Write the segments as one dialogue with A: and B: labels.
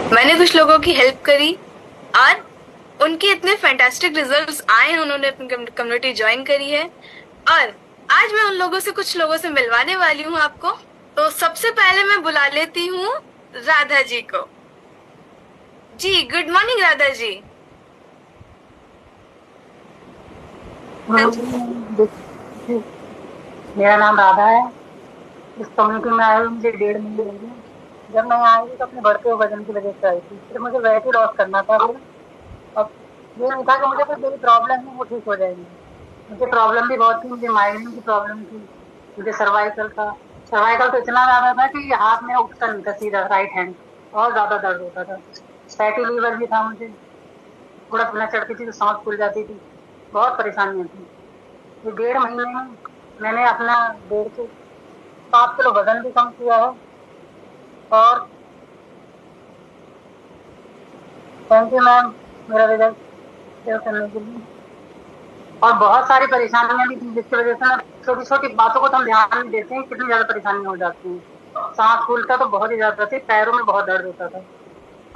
A: मैंने कुछ लोगों की हेल्प करी और उनके इतने फैंटास्टिक रिजल्ट्स आए हैं, उन्होंने अपनी कम्युनिटी ज्वाइन करी है। और आज मैं उन लोगों से कुछ लोगों से मिलवाने वाली हूँ आपको। तो सबसे पहले मैं बुला लेती हूँ राधा जी को। जी गुड मॉर्निंग राधा जी। हाँ जी।
B: देखिए, मेरा नाम राधा है। इस कम्युनिटी में आए हुए मुझे 1.5 महीने हो गए। जब मैं यहाँ आई थी तो अपने बढ़ते हुए वजन की वजह से आई थी। फिर मुझे वेट ही लॉस करना था फिर। अब ये नहीं था कि मुझे कोई मेरी प्रॉब्लम है वो ठीक हो जाएगी। मुझे प्रॉब्लम भी बहुत थी। मुझे माइग्रेन की प्रॉब्लम थी। मुझे सर्वाइकल था। सर्वाइकल तो इतना ज्यादा था कि हाथ मेरा उठता नहीं था सीधा, राइट हैंड। बहुत ज्यादा दर्द होता था। फैटी लीवर भी था मुझे। उड़द न चढ़ती थी तो सांस फूल जाती थी। बहुत परेशानियां थी। ये 1.5 महीने में मैंने अपना 1.5 से 7 किलो वजन भी कम किया है। और थैंक यू मैम, मेरा रिजल्ट शेयर करने के लिए। और बहुत सारी परेशानियां भी थी जिसकी वजह से ना, छोटी छोटी बातों को तो हम ध्यान नहीं देते हैं, कितनी ज्यादा परेशानियां हो जाती हैं। सांस फूलता तो बहुत ही ज्यादा थी, पैरों में बहुत दर्द होता था।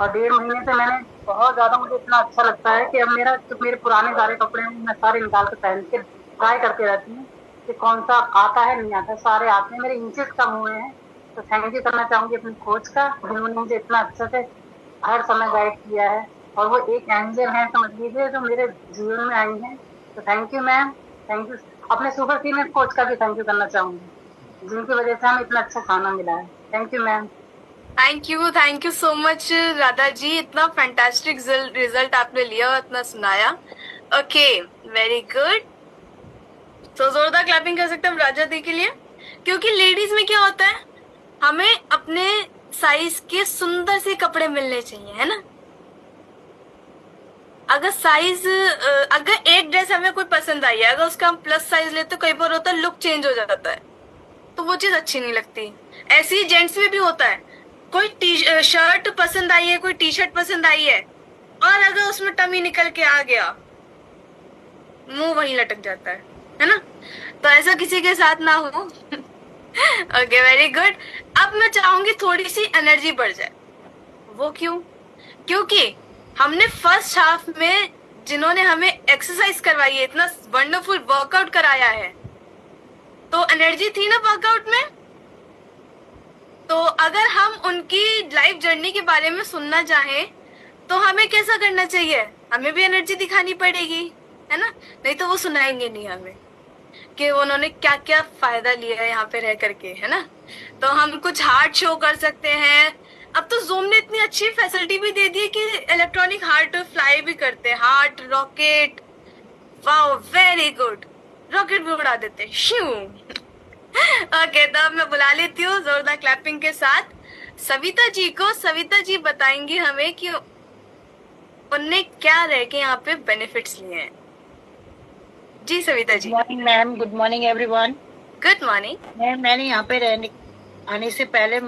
B: और 1.5 महीने से मैंने बहुत ज्यादा, मुझे इतना अच्छा लगता है कि अब मेरा जो मेरे पुराने सारे कपड़े हैं मैं सारे निकाल के पहन के ट्राई करते रहती हूँ कि कौन सा आता है नहीं आता है। सारे आते हैं, मेरे इंचेस कम हुए हैं। तो थैंक यू करना चाहूंगी अपनी कोच का, जिन्होंने मुझे इतना अच्छे से हर समय गाइड किया है। और वो एक एंजल है समझ लीजिए, जो मेरे जीवन में आई है। तो thank you ma'am, thank you. अपने सुपर सीनियर कोच का भी थैंक यू करना चाहूंगी, जिनकी वजह से हमें इतना अच्छा खाना मिला है। Thank you ma'am.
A: Thank you so much Radha ji, इतना फैंटास्टिक रिजल्ट आपने लिया और इतना सुनाया। Okay, very good. तो जोरदार क्लैपिंग कर सकते हैं हम राजा दी के लिए। क्योंकि लेडीज में क्या होता है, हमें अपने साइज के सुंदर से कपड़े मिलने चाहिए, है ना। अगर साइज अगर एक ड्रेस हमें कोई पसंद आई है, अगर उसका हम प्लस साइज लेते तो कई बार होता है लुक चेंज हो जाता है, तो वो चीज अच्छी नहीं लगती। ऐसे ही जेंट्स में भी होता है, कोई टी शर्ट पसंद आई है, कोई टी शर्ट पसंद आई है, और अगर उसमें टमी निकल के आ गया, मुंह वहीं लटक जाता है ना। तो ऐसा किसी के साथ ना हो। Okay, very good. अब मैं चाहूंगी थोड़ी सी एनर्जी बढ़ जाए। वो क्यों? क्योंकि हमने फर्स्ट हाफ में जिन्होंने हमें एक्सरसाइज करवाई है, इतना वंडरफुल वर्कआउट कराया है, तो एनर्जी थी ना वर्कआउट में। तो अगर हम उनकी लाइफ जर्नी के बारे में सुनना चाहें, तो हमें कैसा करना चाहिए? हमें भी एनर्जी दिखानी पड़ेगी, है ना। नहीं तो वो सुनाएंगे नहीं हमें कि उन्होंने क्या क्या फायदा लिया है यहाँ पे रह करके, है ना। तो हम कुछ हार्ट शो कर सकते हैं। अब तो जूम ने इतनी अच्छी फैसिलिटी भी दे दी है कि इलेक्ट्रॉनिक हार्ट फ्लाई भी करते हैं, heart rocket. Wow, very good. Rocket भी उड़ा देते हैं, श्यू। ओके, तो अब मैं बुला लेती हूँ जोरदार क्लैपिंग के साथ सविता जी को। सविता जी बताएंगी हमें कि उनने क्या रह के यहाँ पे बेनिफिट्स लिए हैं। जी सविता
B: गुड
A: जी।
B: Morning ma'am, good morning everyone.
A: Good morning.
B: मैंने यहाँ पे रहने आने से पहले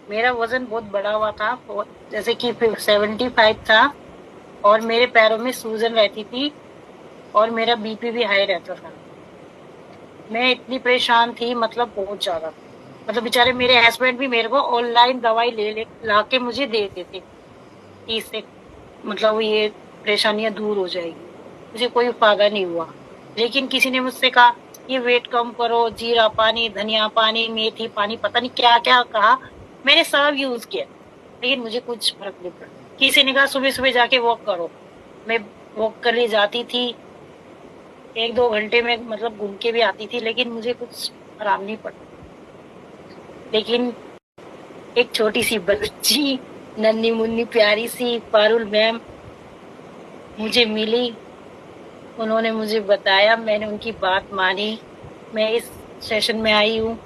B: मेरा वजन बहुत बढ़ा हुआ था, जैसे कि 75 था। और मेरे पैरों में सूजन रहती थी। और मेरा बीपी भी हाई रहता था। मैं इतनी परेशान थी, मतलब बहुत ज्यादा। मतलब बेचारे मेरे हस्बैंड भी मेरे को ऑनलाइन दवाई ले ले ला के मुझे दे देते कि इससे मतलब ये परेशानियां दूर हो जाएगी। मुझे कोई फायदा नहीं हुआ। लेकिन किसी ने मुझसे कहा ये वेट कम करो, जीरा पानी, धनिया पानी, मेथी पानी, पता नहीं क्या क्या कहा। मैंने सब यूज किया, लेकिन मुझे कुछ फर्क नहीं पड़ा। किसी ने कहा सुबह सुबह जाके वॉक करो। मैं वॉक करने जाती थी, 1-2 घंटे में मतलब घूम के भी आती थी, लेकिन मुझे कुछ आराम नहीं पड़ा। लेकिन एक छोटी सी बच्ची, नन्ही मुन्नी प्यारी सी पारुल मैम मुझे मिली। उन्होंने मुझे बताया, मैंने उनकी बात मानी। मैं इस सेशन में आई हूँ।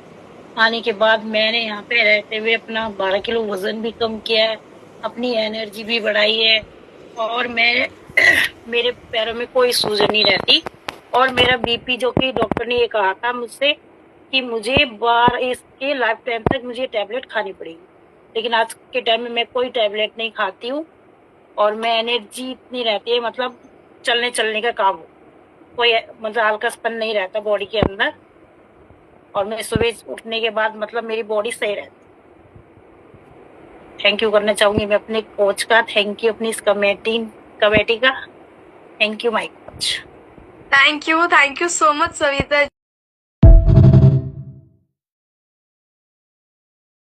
B: आने के बाद मैंने यहाँ पे रहते हुए अपना 12 किलो वजन भी कम किया है, अपनी एनर्जी भी बढ़ाई है। और मैं मेरे पैरों में कोई सूजन नहीं रहती। और मेरा बीपी, जो कि डॉक्टर ने ये कहा था मुझसे कि मुझे बार इसके लाइफ टाइम तक मुझे टैबलेट खानी पड़ेगी, लेकिन आज के टाइम में मैं कोई टैबलेट नहीं खाती हूँ। और मैं एनर्जी इतनी रहती है, मतलब चलने चलने का काम हो, कोई मतलब हल्कापन नहीं रहता बॉडी के अंदर। और मैं सुबह उठने के बाद मतलब मेरी बॉडी सही रहती थैंक यू करना चाहूंगी मैं अपने कोच का, थैंक यू अपनी इस कमेटी का, thank you my coach.
A: Thank you so much Savita